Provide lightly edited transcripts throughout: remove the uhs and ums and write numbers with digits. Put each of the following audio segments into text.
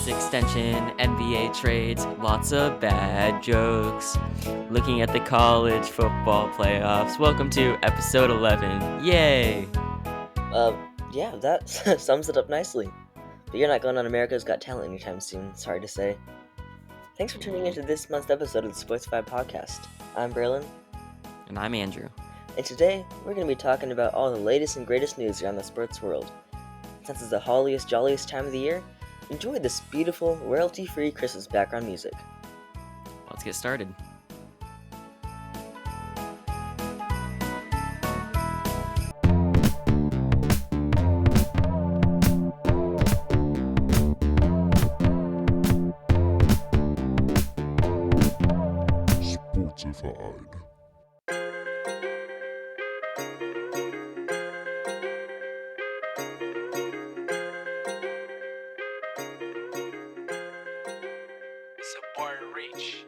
Max extension, NBA trades, lots of bad jokes. Looking at the college football playoffs. Welcome to episode 11. Yay! Yeah, that sums it up nicely. But you're not going on America's Got Talent anytime soon, sorry to say. Thanks for tuning into this month's episode of the Sportsified podcast. I'm Braylon, And I'm Andrew. and today we're going to be talking about all the latest and greatest news around the sports world. Since it's the holliest, jolliest time of the year, enjoy this beautiful, royalty-free Christmas background music. Let's get started. Sportsified. Support reach.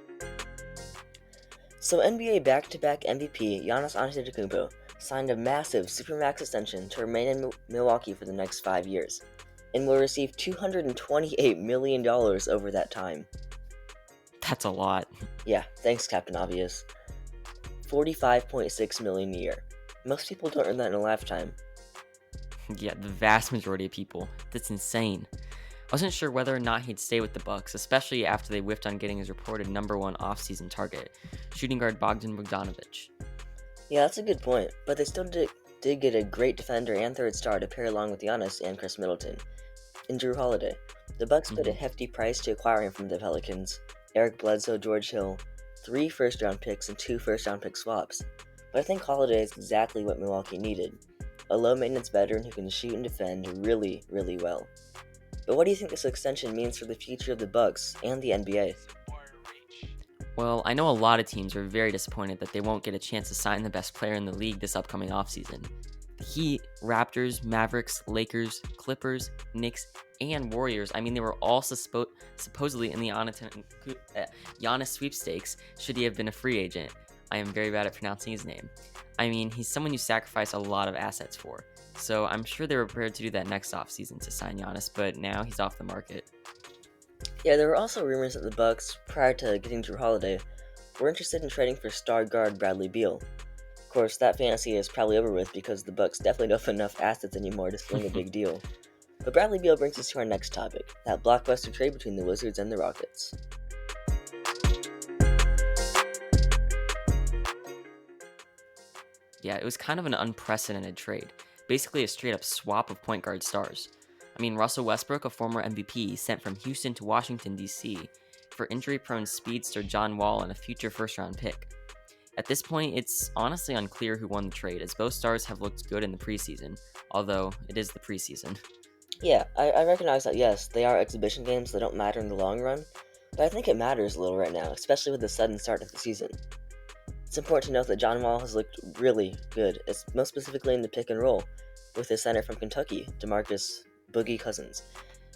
So NBA back-to-back MVP Giannis Antetokounmpo signed a massive Supermax extension to remain in Milwaukee for the next 5 years, and will receive $228 million over that time. That's a lot. Yeah, thanks Captain Obvious. $45.6 million a year. Most people don't earn that in a lifetime. Yeah, the vast majority of people. That's insane. I wasn't sure whether or not he'd stay with the Bucks, especially after they whiffed on getting his reported number one offseason target, shooting guard Bogdan Bogdanovic. Yeah, that's a good point, but they still did get a great defender and third star to pair along with Giannis and Chris Middleton. And Drew Holiday. The Bucks paid a hefty price to acquire him from the Pelicans. Eric Bledsoe, George Hill, 3 first-round picks and 2 first-round pick swaps. But I think Holiday is exactly what Milwaukee needed. A low-maintenance veteran who can shoot and defend really, really well. But what do you think this extension means for the future of the Bucks and the NBA? Well, I know a lot of teams are very disappointed that they won't get a chance to sign the best player in the league this upcoming offseason. The Heat, Raptors, Mavericks, Lakers, Clippers, Knicks, and Warriors, they were all supposedly in the Giannis sweepstakes should he have been a free agent. I am very bad at pronouncing his name. He's someone you sacrifice a lot of assets for. So I'm sure they were prepared to do that next offseason to sign Giannis, but now he's off the market. Yeah, there were also rumors that the Bucks, prior to getting Drew Holiday, were interested in trading for star guard Bradley Beal. Of course, that fantasy is probably over with because the Bucks definitely don't have enough assets anymore to swing a big deal. But Bradley Beal brings us to our next topic, that blockbuster trade between the Wizards and the Rockets. Yeah, it was kind of an unprecedented trade. Basically a straight-up swap of point guard stars. Russell Westbrook, a former MVP, sent from Houston to Washington, D.C. for injury-prone speedster John Wall and a future first-round pick. At this point, it's honestly unclear who won the trade, as both stars have looked good in the preseason, although it is the preseason. Yeah, I recognize that yes, they are exhibition games that don't matter in the long run, but I think it matters a little right now, especially with the sudden start of the season. It's important to note that John Wall has looked really good, most specifically in the pick and roll, with his center from Kentucky, DeMarcus Boogie Cousins.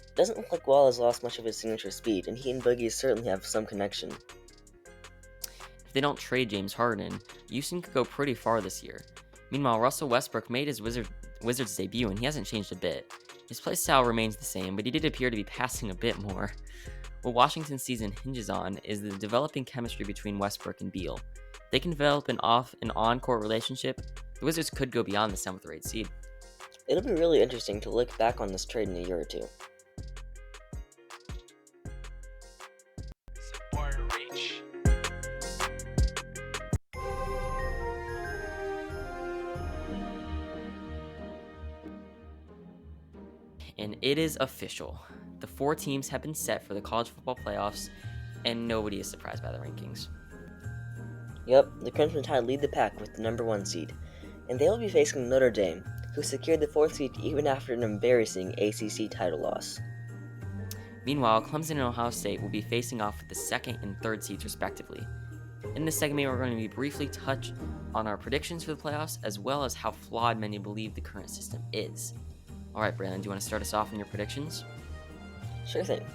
It doesn't look like Wall has lost much of his signature speed, and he and Boogie certainly have some connection. If they don't trade James Harden, Houston could go pretty far this year. Meanwhile, Russell Westbrook made his Wizards debut, and he hasn't changed a bit. His play style remains the same, but he did appear to be passing a bit more. What Washington's season hinges on is the developing chemistry between Westbrook and Beal. If they can develop an on-court relationship, the Wizards could go beyond the 7th or 8th seed. It'll be really interesting to look back on this trade in a year or two. Support reach. And it is official. The 4 teams have been set for the college football playoffs, and nobody is surprised by the rankings. Yep, the Crimson Tide lead the pack with the number 1 seed, and they will be facing Notre Dame, who secured the 4th seed even after an embarrassing ACC title loss. Meanwhile, Clemson and Ohio State will be facing off with the 2nd and 3rd seeds respectively. In this segment, we're going to be briefly touch on our predictions for the playoffs, as well as how flawed many believe the current system is. Alright, Brandon, do you want to start us off in your predictions? Sure thing.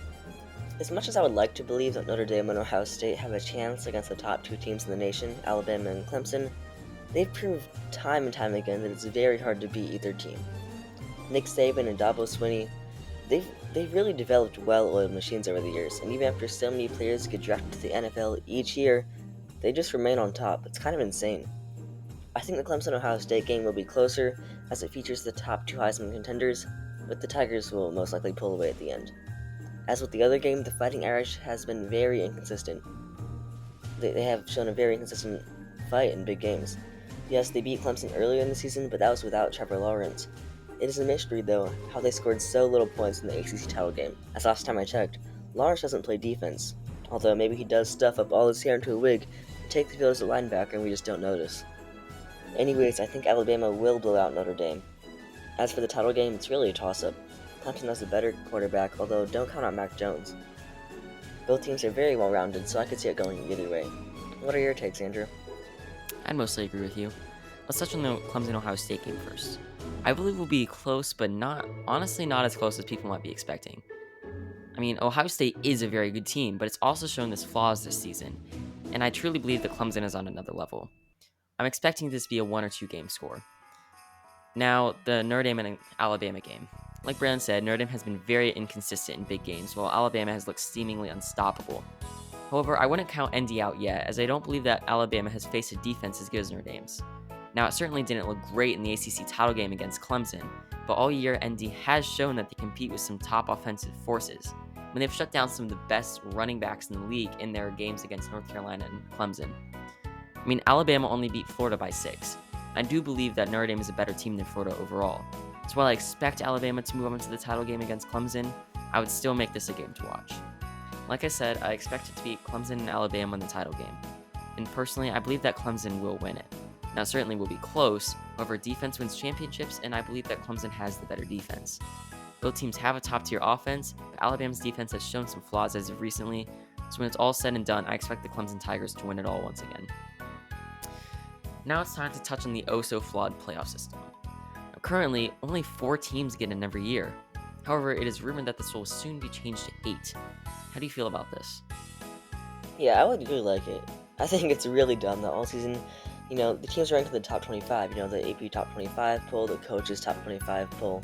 As much as I would like to believe that Notre Dame and Ohio State have a chance against the top 2 teams in the nation, Alabama and Clemson, they've proved time and time again that it's very hard to beat either team. Nick Saban and Dabo Swinney, They've really developed well-oiled machines over the years, and even after so many players get drafted to the NFL each year, they just remain on top. It's kind of insane. I think the Clemson-Ohio State game will be closer, as it features the top two Heisman contenders, but the Tigers will most likely pull away at the end. As with the other game, the Fighting Irish has been very inconsistent. They have shown a very inconsistent fight in big games. Yes, they beat Clemson earlier in the season, but that was without Trevor Lawrence. It is a mystery, though, how they scored so little points in the ACC title game, as last time I checked, Lawrence doesn't play defense, although maybe he does stuff up all his hair into a wig and take the field as a linebacker and we just don't notice. Anyways, I think Alabama will blow out Notre Dame. As for the title game, it's really a toss-up. Clemson has a better quarterback, although don't count out Mac Jones. Both teams are very well-rounded, so I could see it going either way. What are your takes, Andrew? I'd mostly agree with you. Let's touch on the Clemson-Ohio State game first. I believe it will be close, but honestly not as close as people might be expecting. I mean, Ohio State is a very good team, but it's also shown its flaws this season, and I truly believe that Clemson is on another level. I'm expecting this to be a 1 or 2 game score. Now, the Notre Dame and Alabama game. Like Brandon said, Notre Dame has been very inconsistent in big games, while Alabama has looked seemingly unstoppable. However, I wouldn't count ND out yet, as I don't believe that Alabama has faced a defense as good as Notre Dame's. Now, it certainly didn't look great in the ACC title game against Clemson, but all year ND has shown that they compete with some top offensive forces, when they've shut down some of the best running backs in the league in their games against North Carolina and Clemson. I mean, Alabama only beat Florida by 6. I do believe that Notre Dame is a better team than Florida overall. So while I expect Alabama to move on to the title game against Clemson, I would still make this a game to watch. Like I said, I expect it to be Clemson and Alabama in the title game. And personally, I believe that Clemson will win it. Now, it certainly will be close, however, defense wins championships, and I believe that Clemson has the better defense. Both teams have a top-tier offense, but Alabama's defense has shown some flaws as of recently, so when it's all said and done, I expect the Clemson Tigers to win it all once again. Now it's time to touch on the oh-so-flawed playoff system. Now, currently, only 4 teams get in every year. However, it is rumored that this will soon be changed to 8. How do you feel about this? Yeah, I would really like it. I think it's really dumb that all season, the teams ranked in the top 25, the AP top 25 poll, the coaches top 25 poll,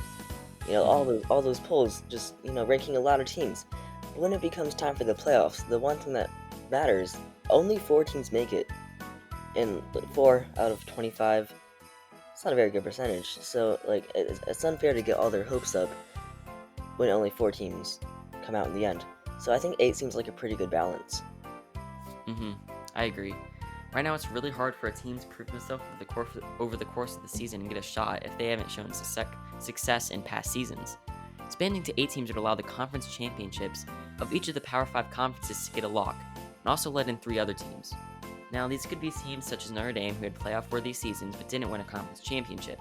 all those polls, just, ranking a lot of teams. But when it becomes time for the playoffs, the one thing that matters, only 4 teams make it. And 4 out of 25, it's not a very good percentage. So, it's unfair to get all their hopes up when only 4 teams come out in the end. So I think 8 seems like a pretty good balance. I agree. Right now, it's really hard for a team to prove themselves over the course of the season and get a shot if they haven't shown success in past seasons. Expanding to 8 teams would allow the conference championships of each of the Power 5 conferences to get a lock, and also let in 3 other teams. Now, these could be teams such as Notre Dame, who had playoff-worthy seasons but didn't win a conference championship,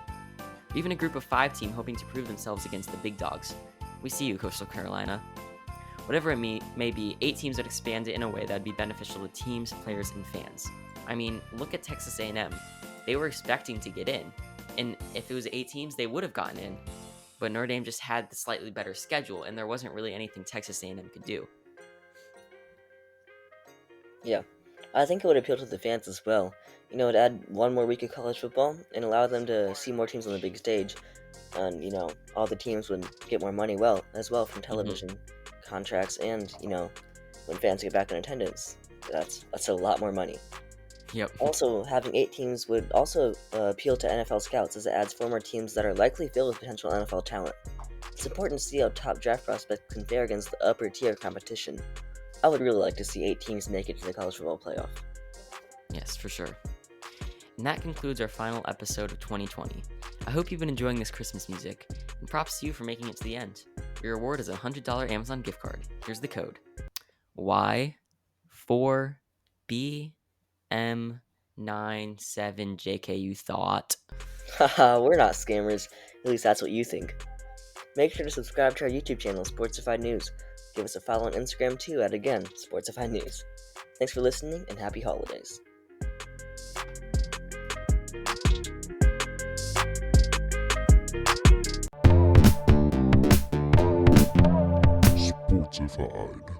or even a group of 5 team hoping to prove themselves against the big dogs. We see you, Coastal Carolina. Whatever it may be, 8 teams would expand it in a way that would be beneficial to teams, players, and fans. I mean, look at Texas A&M. They were expecting to get in, and if it was 8 teams, they would have gotten in. But Notre Dame just had the slightly better schedule, and there wasn't really anything Texas A&M could do. Yeah, I think it would appeal to the fans as well. It'd add one more week of college football and allow them to see more teams on the big stage. And, all the teams would get more money as well from television contracts and, when fans get back in attendance. That's a lot more money. Yep. Also, having 8 teams would also appeal to NFL scouts, as it adds 4 more teams that are likely filled with potential NFL talent. It's important to see how top draft prospects can fare against the upper tier competition. I would really like to see 8 teams make it to the college football playoff. Yes, for sure. And that concludes our final episode of 2020. I hope you've been enjoying this Christmas music, and props to you for making it to the end. Your reward is a $100 Amazon gift card. Here's the code. Y4BM97JK, you thought. Haha, we're not scammers. At least that's what you think. Make sure to subscribe to our YouTube channel, Sportsified News. Give us a follow on Instagram too at, again, Sportsified News. Thanks for listening, and happy holidays. Sportsified.